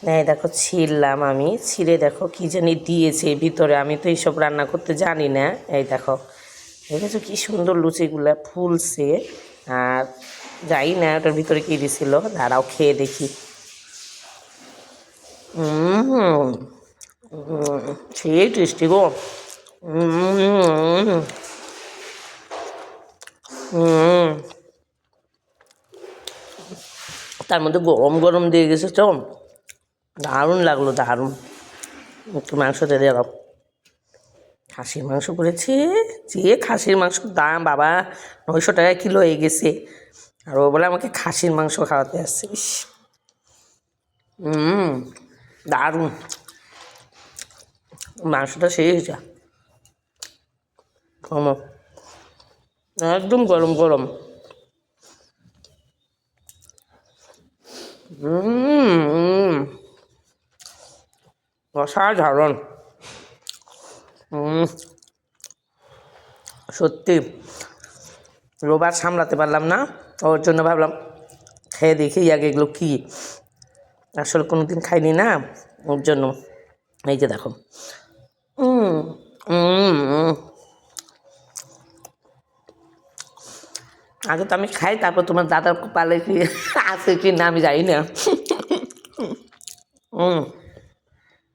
এই দেখো ছিললাম আমি, ছিঁড়ে দেখো কী জানি দিয়েছে ভিতরে, আমি তো এইসব রান্না করতে জানি না। এই দেখো দেখেছো কী সুন্দর লুচিগুলো ফুলছে। আর যাই না ওটার ভিতরে কী দিছিল, দাঁড়াও খেয়ে দেখি। হুম, সেই টেস্টি গো। হুম, হুম, তার মধ্যে গরম গরম দিয়ে গেছে তো, দারুণ লাগলো, দারুণ। একটু মাংস দিয়ে দিলাম, খাসির মাংস করেছে। যে খাসির মাংসর দাম বাবা 900 টাকা কিলো হয়ে গেছে, আর ও বলে আমাকে খাসির মাংস খাওয়াতে আসছে। ইস, দারুণ, মাংসটা সেই হয়েছে। একদম গরম গরম। হুম, অসাধারণ। সত্যি রোবার সামলাতে পারলাম না, ওর জন্য ভাবলাম খেয়ে দেখি আগে এগুলো কী, আসলে কোনো দিন খাইনি না, ওর জন্য। এই যে দেখো, হুম, হুম, আগে তো আমি খাই, তারপর তোমার দাদার পালে কি আছে কি না আমি জানি না।